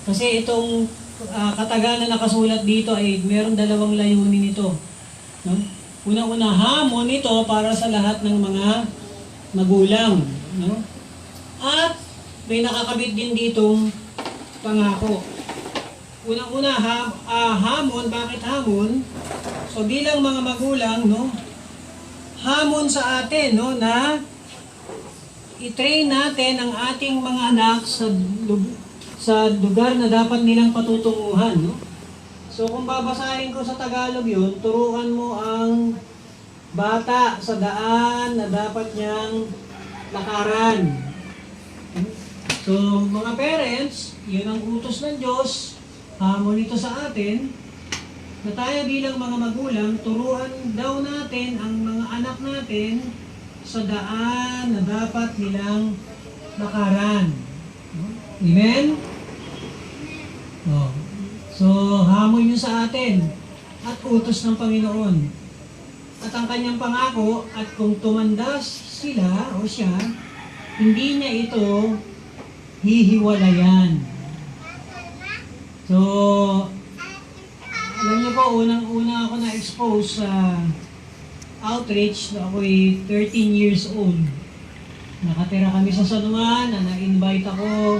Kasi itong katagang na nakasulat dito ay mayroong dalawang layunin ito. No? Una-una, hamon ito para sa lahat ng mga magulang. No? At may nakakabit din ditong pangako. Unang-una, hamon. Bakit hamon? So bilang mga magulang, no, hamon sa atin, no, na i-train natin ang ating mga anak sa lugar na dapat nilang patutunguhan. No? So kung babasahin ko sa Tagalog yun, turuan mo ang bata sa daan na dapat niyang lakaran. So mga parents, yun ang utos ng Diyos, hamon ito sa atin, na tayo bilang mga magulang, turuan daw natin ang mga anak natin sa daan na dapat nilang lakaran. Amen? Oh. So, hamon yun sa atin at utos ng Panginoon. At ang kanyang pangako, at kung tumandas sila o siya, hindi niya ito hihiwalayan. So, alam niyo po, unang-una ako na-expose sa outreach na ako'y 13 years old. Nakatira kami sa San Juan, na na-invite ako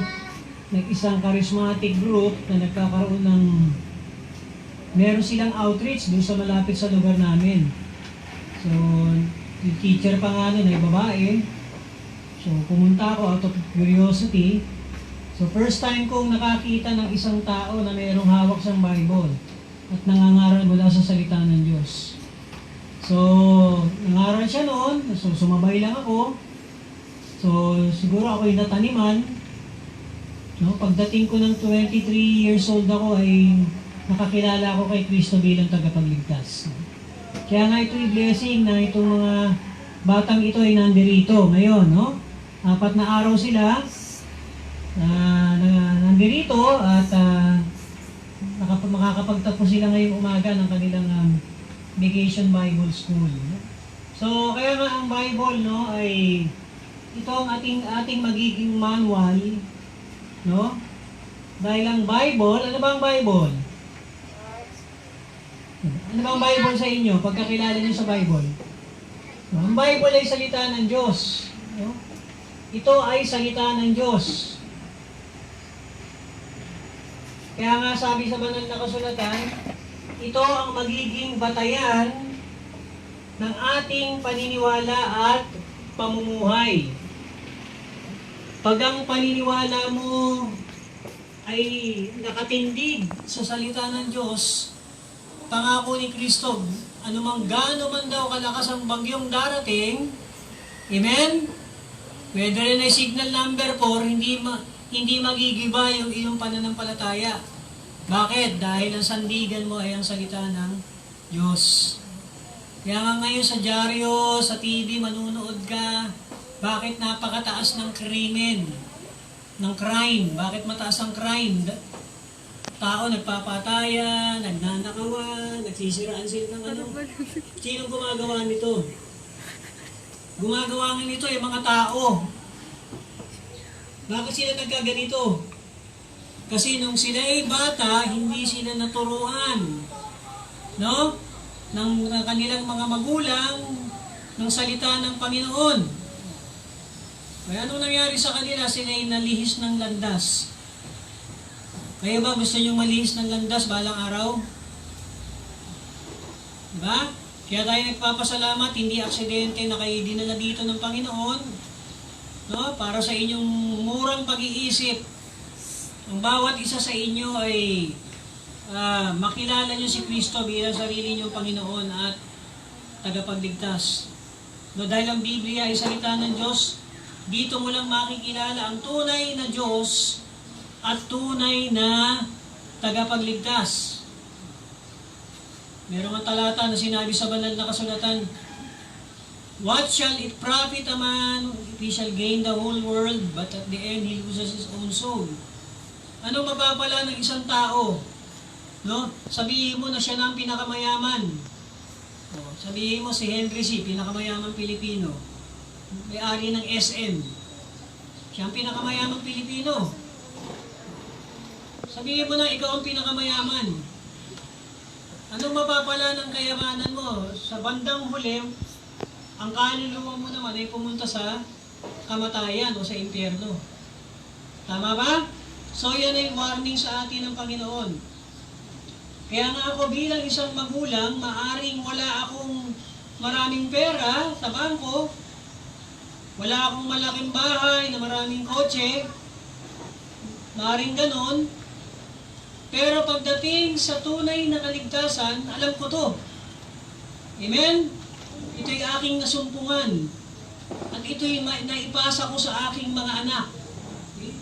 ng isang charismatic group na nagkakaroon ng meron silang outreach doon sa malapit sa lugar namin. So, yung teacher pa nga nun ay babae. So, pumunta ako out of curiosity. So, first time kong nakakita ng isang tao na mayroong hawak siyang Bible at nangangaral mula sa salita ng Diyos. So, nangaral siya noon. So, sumabay lang ako. So, siguro ako'y nataniman. No, pagdating ko ng 23 years old ako ay nakakilala ako kay Kristo bilang tagapagligtas. Kaya nga ito'y blessing na itong mga batang ito ay nandirito ngayon. No? 4 na araw sila nandirito at makakapagtapos sila ngayong umaga ng kanilang Vacation Bible School. No? So, kaya nga ang Bible, no, ay ito ang ating magiging manual. No? Dahil ang Bible, ano ba ang Bible? Ano ba ang Bible sa inyo? Pagkakilala niyo sa Bible. No? Ang Bible ay salita ng Diyos. No? Ito ay salita ng Diyos. Kaya nga sabi sa banal na kasulatan, ito ang magiging batayan ng ating paniniwala at pamumuhay. Pag ang paniniwala mo ay nakatindig sa salita ng Diyos, pangako ni Kristo, anumang gaano man daw kalakas ang bagyong darating, amen? Whether in ay signal number 4, hindi magigiba yung iyong pananampalataya. Bakit? Dahil ang sandigan mo ay ang salita ng Diyos. Kaya nga ngayon sa dyaryo, sa TV, manunood ka, bakit napakataas ng krimen, ng crime? Bakit mataas ang crime? Tao nagpapatayan, nagnanakawan, nagsisiraan sila ng ano. Sinong gumagawa nito? Gumagawa nga nito ay mga tao. Bakit sila nagkaganito? Kasi nung sila ay bata, hindi sila naturuan, no? Ng kanilang mga magulang ng salita ng Panginoon. Kaya anong nangyari sa kanila? Sila ay nalihis ng landas. Kaya ba gusto nyo malihis ng landas balang araw? Diba? Kaya tayo nagpapasalamat, hindi aksidente na kayo dinala dito ng Panginoon, no? Para sa inyong murang pag-iisip. Ang bawat isa sa inyo ay makilala nyo si Kristo bilang sarili nyo Panginoon at tagapagligtas. No, dahil ang Biblia ay salita ng Diyos, dito mo lang makikilala ang tunay na Diyos at tunay na tagapagligtas. Merong talata na sinabi sa banal na kasulatan, what shall it profit a man if he shall gain the whole world, but at the end he loses his own soul? Ano mapapala ng isang tao? No? Sabihin mo na siya na ang pinakamayaman. Sabihin mo si Henry C., pinakamayamang Pilipino. May-ari ng SM. Siya ang pinakamayamang Pilipino. Sabihin mo na ikaw ang pinakamayaman. Anong mapapala ng kayamanan mo? Sa bandang huli, ang kaluluwa mo naman ay pumunta sa kamatayan o sa impyerno. Tama ba? So yan ay warning sa atin ng Panginoon. Kaya nga ako bilang isang magulang, maaring wala akong maraming pera sa bangko, wala akong malaking bahay na maraming kotse, maaring ganon, pero pagdating sa tunay na kaligtasan, alam ko to. Amen? Ito'y aking nasumpungan. At ito'y naipasa ko sa aking mga anak. Okay?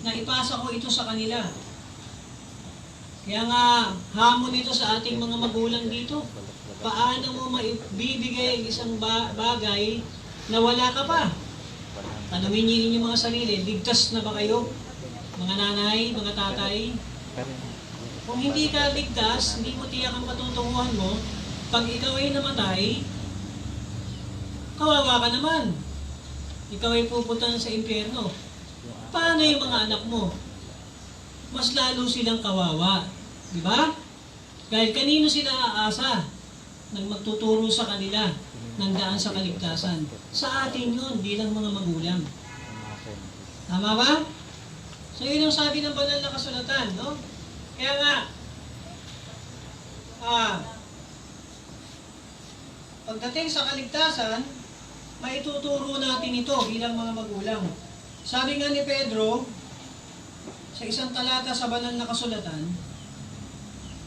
Naipasa ko ito sa kanila. Kaya nga, hamon ito sa ating mga magulang dito. Paano mo maibibigay ang isang bagay na wala ka pa? Tanungin niyo inyong mga sarili, ligtas na ba kayo? Mga nanay, mga tatay? Kung hindi ka ligtas, hindi mo tiyak ang patutunguhan mo, pag ikaw ay namatay, kawawa ka naman. Ikaw ay pupunta sa impyerno. Paano yung mga anak mo? Mas lalo silang kawawa. Di ba? Dahil kanino sila aasa nang magtuturo sa kanila ng daan sa kaligtasan? Sa atin yun, bilang mga magulang. Tama ba? So yun ang sabi ng banal na kasulatan, no? Kaya nga, pagdating sa kaligtasan, maituturo natin ito bilang mga magulang. Sabi nga ni Pedro, sa isang talata sa banal na kasulatan,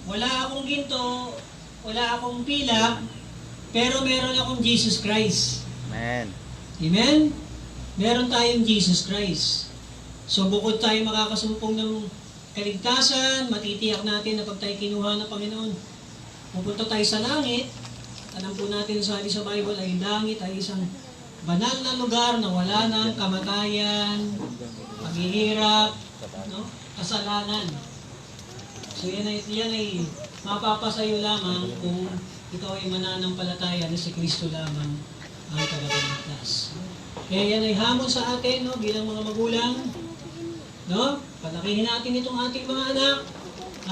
wala akong ginto, wala akong pilak, pero meron akong Jesus Christ. Amen. Amen? Meron tayong Jesus Christ. So bukod tayo makakasumpong ng kaligtasan, matitiyak natin na pag tayo kinuha ng Panginoon, pupunta tayo sa langit. Alam po natin sa Bible ay langit ay isang banal na lugar na wala ng kamatayan, paghihirap, no? Kasalanan. So yan ay mapapasayo lamang kung ikaw ay mananampalataya na si Kristo lamang ang tagapagligtas. Kaya yan ay hamon sa atin, no, bilang mga magulang, no? Palakihin natin itong ating mga anak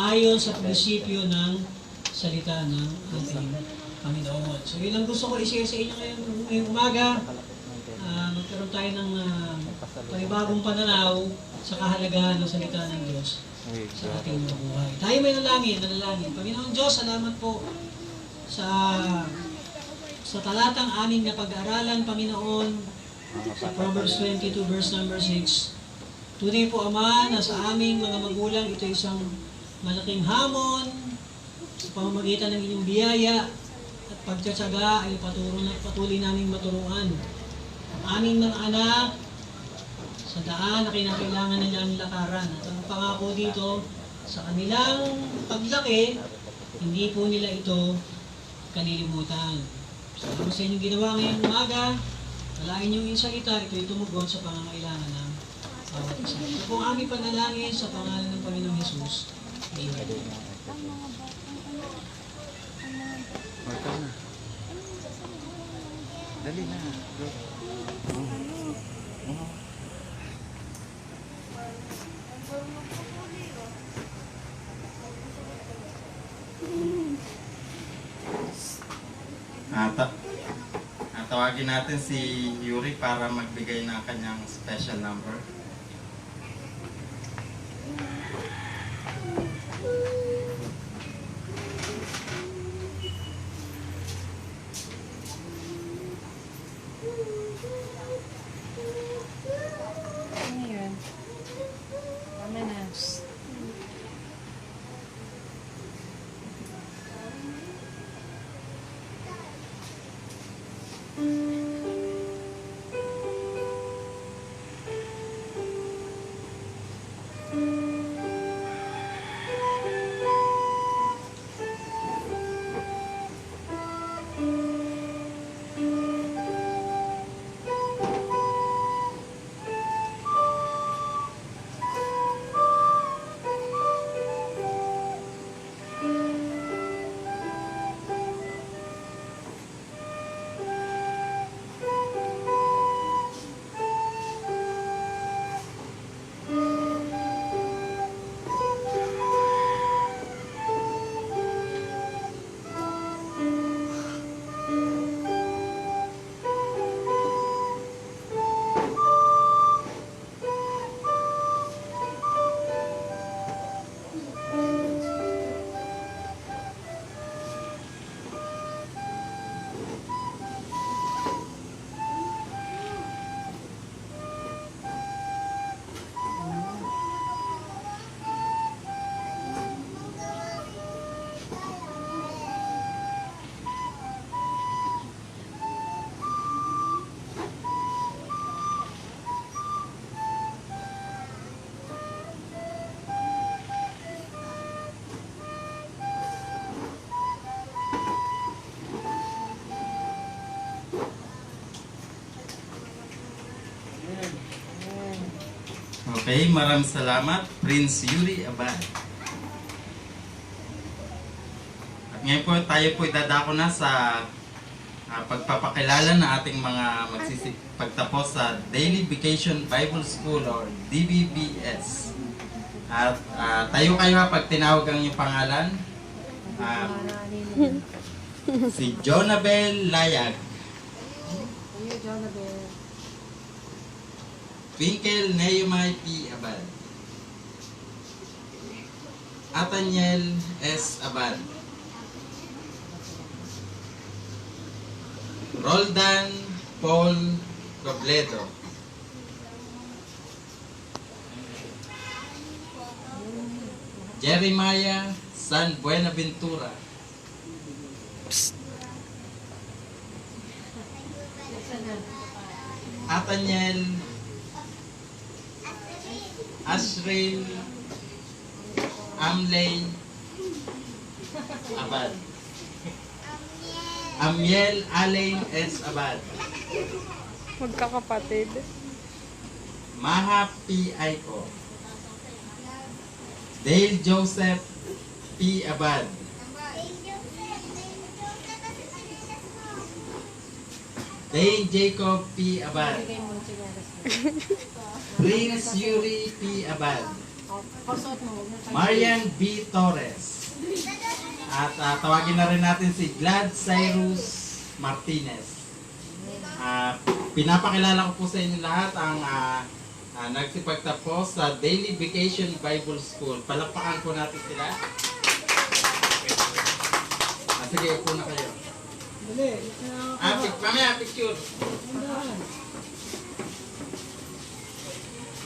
ayon sa prinsipyo ng salita ng ating Panginoon. So yun ang gusto ko i-share sa inyo ngayong umaga. Magkaroon tayo ng panibagong pananaw sa kahalagahan ng salita ng Diyos sa ating mga buhay. Tayo may nanalangin. Panginoon Diyos, salamat po sa talatang aming na pag-aaralan, Panginoon, sa Proverbs 22 verse number 6. Tunay po, Ama, na sa aming mga magulang, ito isang malaking hamon sa pamamagitan ng inyong biyaya at pagtsatsaga ay patuloy namin maturuan ang aming mga anak sa daan na kinakailangan nilang lakaran. At ang pangako dito, sa kanilang paglaki, hindi po nila ito kalilimutan. Salamat sa inyong ginawa ngayong umaga. Alain niyo yung salita, ito'y tumugon sa pangangailangan ng bawat isa. Ito po ang aming panalangin sa pangalan ng Panginoong Jesus. Amen. Marta na. Dali na. Go. Tawagin natin si Yuri para magbigay ng kanyang special number. Ano yun? Tama na. Okay, maraming salamat, Prince Yuri Abad. At ngayon po, tayo po dadako na sa pagpapakilala ng ating mga pagtapos sa Daily Vacation Bible School or DBBS. At tayo kayo ha, pag tinawag ang inyong pangalan. Si Jonabel Layag, Kuya Jonabel. Twinkle Neymay P. Abad, Ataniel S. Abad, Roldan Paul Robledo, Jeremiah San Buenaventura, Ataniel Ashril Amley Abad, Amiel Alain S. Abad, Magkakapatid. Maha P. Aiko, Dale Joseph P. Abad, Dane Jacob P. Abad, Bigay mo ng sigaras mo. Prince Yuri P. Abad, Pasuot mo, huwag na tayo. Marian B. Torres, at tawagin na rin natin si Glad Cyrus Martinez. Pinapakilala ko po sa inyo lahat ang nagsipagtapos sa Daily Vacation Bible School. Palakpakan po natin sila. Sige, upo na kayo. Dali. Mamaya, picture.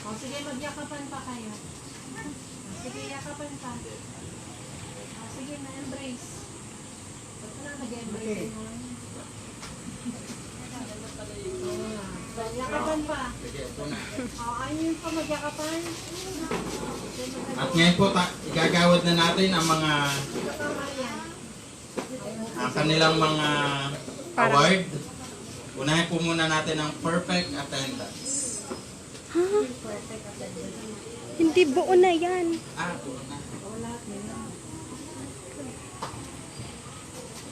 O, sige, magyakapan pa kayo. O, sige, yakapan pa. O, sige, na-embrace. Ba't na nag-embrace mo? O, yakapan pa. Sige, upo na. O, ayun pa magyakapan. At ngayon po, igagawad na natin ang mga ang kanilang mga award. Unahin po muna natin ang perfect attendance. Hindi buo na yan. Buo na.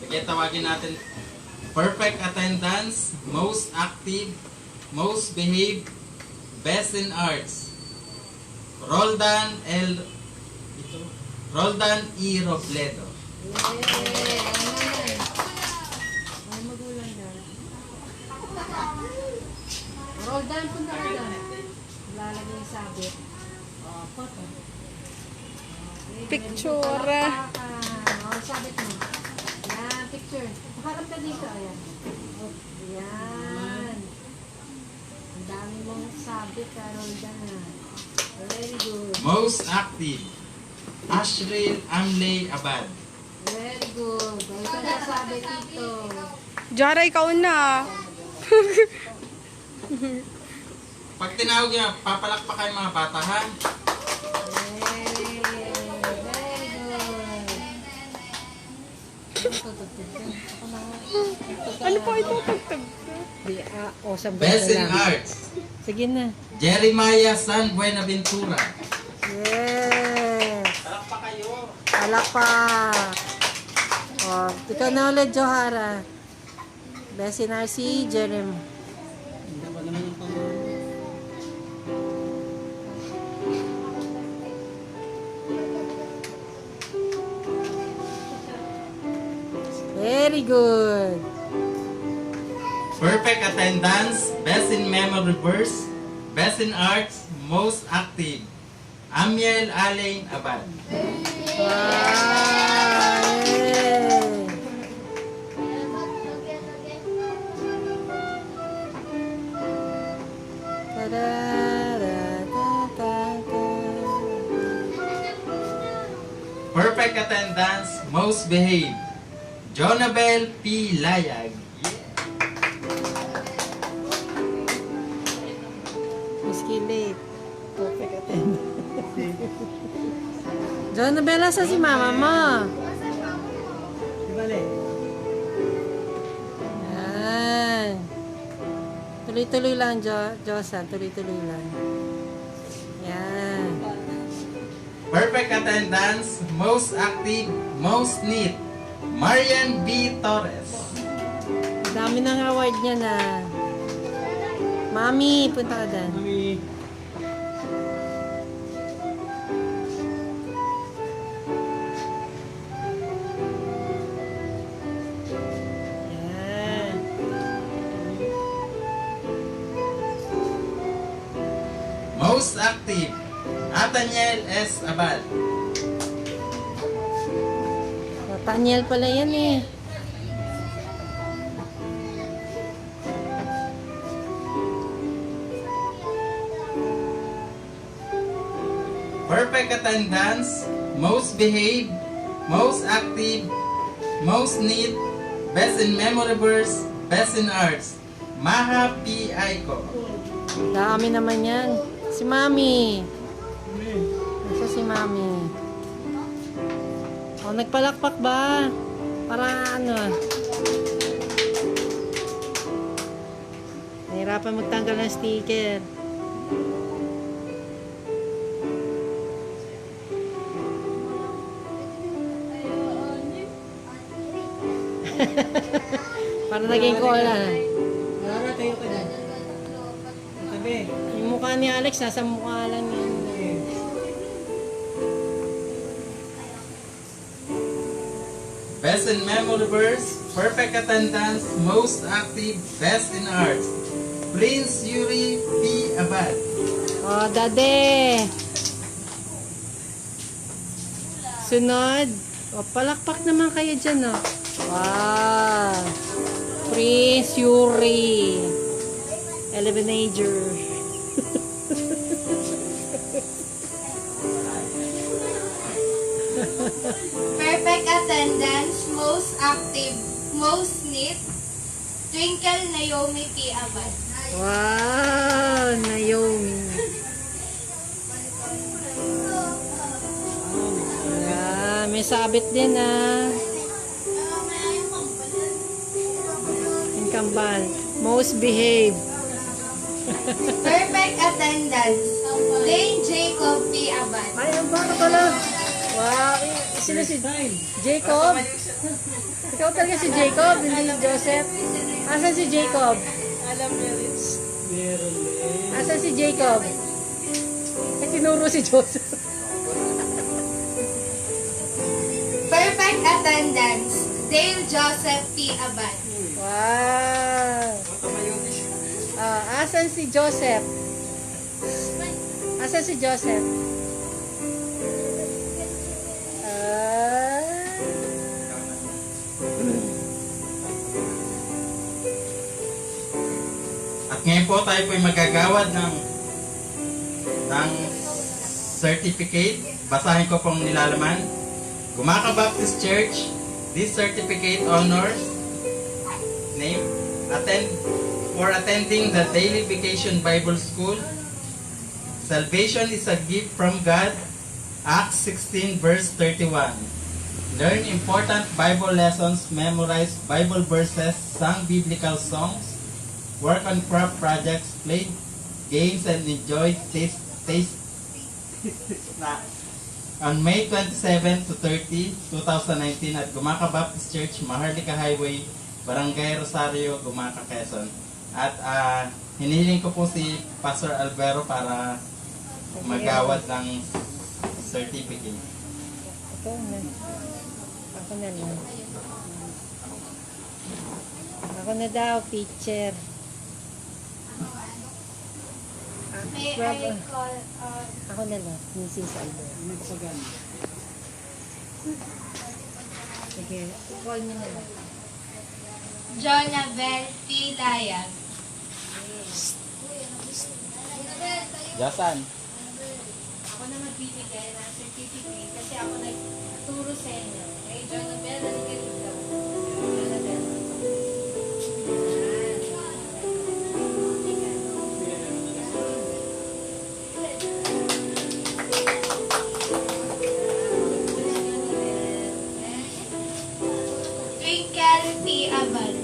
Sige, tawagin natin perfect attendance, most active, most behaved, best in arts. Roldan E. Robledo. Ay, magulang na. Roldan, punta ka doon. Lalagay yung sabit. O, photo. Okay, Picture. O, sabit mo. Yan, picture. Harap ka dito, ayan. O, yan. Ang dami mong sabit, Roldan. Very good. Most active, Ashril Amley Abad. Very good. O, ito na sabit dito. Jara, ikaw na. Pag tinawag niya, papalakpakan mga bata ha. Very good. Ano po ito? Tugtog. Best in arts, Sige na. Jeremiah San Buenaventura. Yes! Palakpak kayo. Palakpak! O, ikaw na ulit, Johara. Best in RC, Jerem. Very good. Perfect attendance, best in memory verse, best in arts, most active. Amiel Alain Abad. Wow! Yay! Ta-da-da-da-da-da. Perfect attendance, most behaved. Jonabel P. Layag. Whiskey late. Perfect attendance. John Nabela, sa si mama mo? Bale. Yan. Tuloy-tuloy lang, Josan. Tuloy-tuloy lang. Yan. Perfect attendance, most active, most neat, Marian B. Torres. Dami ng award niya na. Mami, punta ka dyan. Kami, Yan. Most active, Nathaniel S. Abad. Nathaniel pala yan eh. Perfect attendance, most behaved, most active, most neat, best in memorables, best in arts, Maha P. Aiko. Dami naman yan. Si Mami. Nasa si Mami. O, nagpalakpak ba? Para ano? Nahirapan magtanggal ng sticker. Para naging cola. Lara, tayo ka dyan. Tabi. Yung mukha ni Alex, nasa mukha lang yan. Best in memorables, perfect attendance, most active, best in arts, Prince Yuri P. Abad. O, Dade. Sunod. O, palakpak naman kayo dyan, o. Wow. Prince Yuri. Elevenager. Perfect attendance, most active, most neat, Twinkle Naomi P. Abad. Wow, Naomi. Ah, may sabit din, ah. Inkambal. Most behave. Perfect attendance, Dane Jacob P. Abad. Ay, ang bata pala. Wow, sino si Jacob? Ikaw talaga si Jacob, hindi si Joseph. Asan si Jacob? Meron eh. Asan si Jacob? Ay, tinuro si Joseph. Perfect attendance, Dale Joseph P. Abad. Wow. Ah, asan si Joseph? Asan si Joseph? Ah. At ngayon po tayo po ay magagawad ng certificate. Basahin ko pong nilalaman. Gumaka Baptist Church, this certificate honors name for attending the Daily Vacation Bible School. Salvation is a gift from God. Acts 16 verse 31. Learn important Bible lessons, memorize Bible verses, sang biblical songs, work on craft projects, play games, and enjoy taste snacks. On May 27 to 30, 2019 at Gumaka Baptist Church, Maharlika Highway, Barangay Rosario, Gumaka, Quezon. At hinihiling ko po si Pastor Alvaro para magawad ng certificate. Ikaw na. Ako na lang. Ako na daw, teacher. May Well, I call, Ako na lang, Mrs. Albert. Nagpagan. Sige, call niyo na lang. Jonabel P. Layag. Jasan. Ako na magbibigay ng certificate kasi ako nagturo sa inyo. Okay, Jonabel, halika dito. Jonabel. Twinkle P. Abad.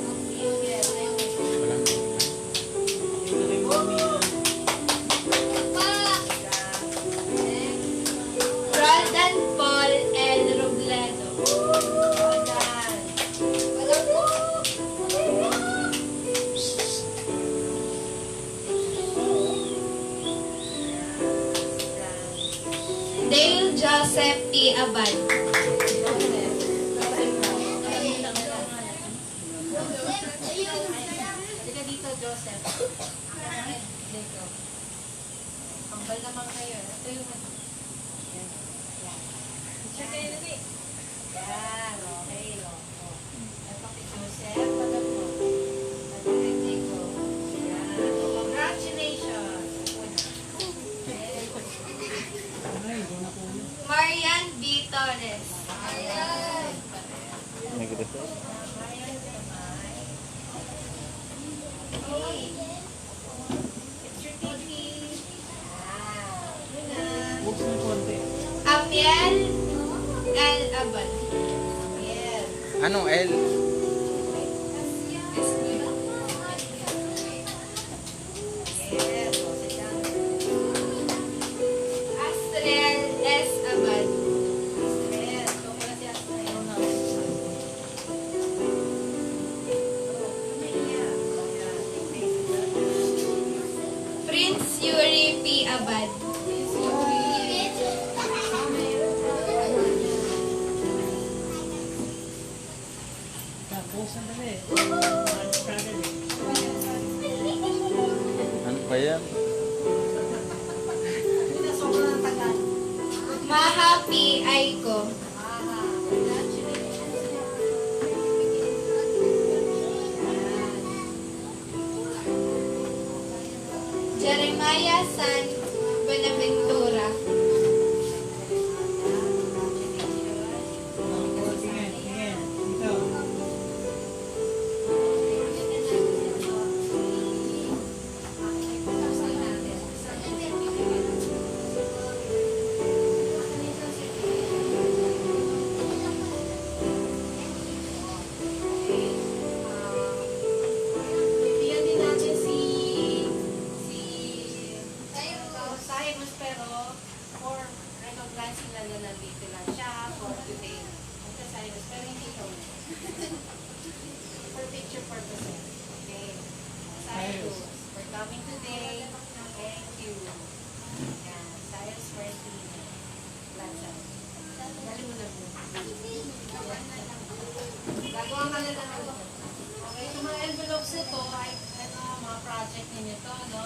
Joseph P. Abad. Halika dito, Joseph. Dito. Kambal naman kayo. Ito yung... Yan. Check kayo na din. Yan, okay. Ito kay Joseph. Tagal mo. Tagal kay Jacob. Yan. Congratulations. Marian B. Torres. Marian. Negresor. Marian Damay. Okay. It's your TV. Yun na. Buksan ng konti. Amiel L. Abad. Amiel. Anong L? Yes. O, sit down. Astrel S. Abad. Astrel. Ito pala si Astrel. Prince Yuri P. Abad. Prince Yuri. Buksan dali. Ano pa yan? Mahapi Aiko. Jeremiah San Buenaventura. Sige, sige. Dito. Bibigyan din natin si Cyrus, pero for recognizing lang na nandito lang siya for today. Ito Cyrus, pero hindi ito. For picture purposes. Okay. Cyrus, for coming today. Thank you. Yan. Cyrus Martin. Plaza. Dali mo na po. Gagawa ka na lang ako. Okay, yung mga envelopes nito, ay ito mga project ninyo to, no?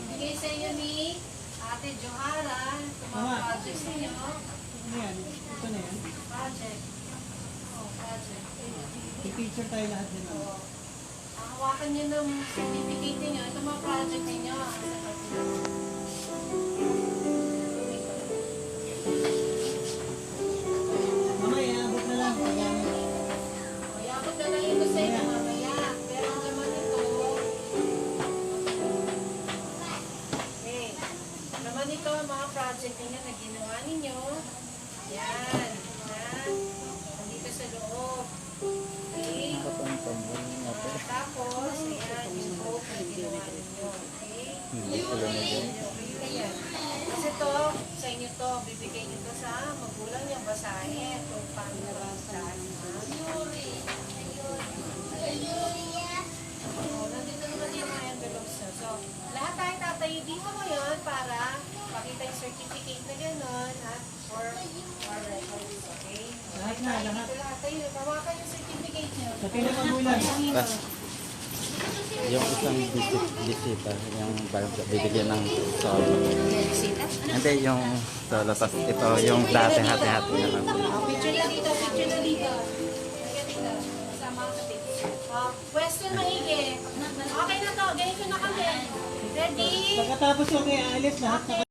Bigay sa inyo ni Ate Johara, itong mga projects ninyo. Ano yan? Ito na yan. Project. Oh, project. I-picture tayo lahat din. So, hawakan nyo ng certificate ninyo. Ito mga project ninyo. Mamaya, abot na lang. Mayabot na lang ito sa inyo mamaya. Pero ang naman ito, okay. Naman ito ang mga project ninyo na ginawa ninyo. Yan. Nandito sa loob. Okay. Tapos, ayan, yung book na ginawa ninyo. Okay. Hindi ko lang yan. Ayan. Kasi ito, sa inyo to, bibigay nyo to sa magulang niya, basahin kung paano nabasaan. Nandito naman yung mga envelopes nyo. So, lahat tayo tatayo dito ngayon para pakita yung certificate na gano'n at for records, okay? Lahat na, lahat. Dito lahat tayo. Tawakan yung certificate nyo. Sa pinakagulan. Tas, yung isang bisita, yung bibigyan ng solo. Hindi, yung solo. Tapos ito, yung dati hati-hati na lang. Picture na dito, picture na dito. Halika dito. Kasama ang kapit. Pwesto maigi. Okay na to, ganito na kami. Ready? Pagkatapos yung aalis lahat na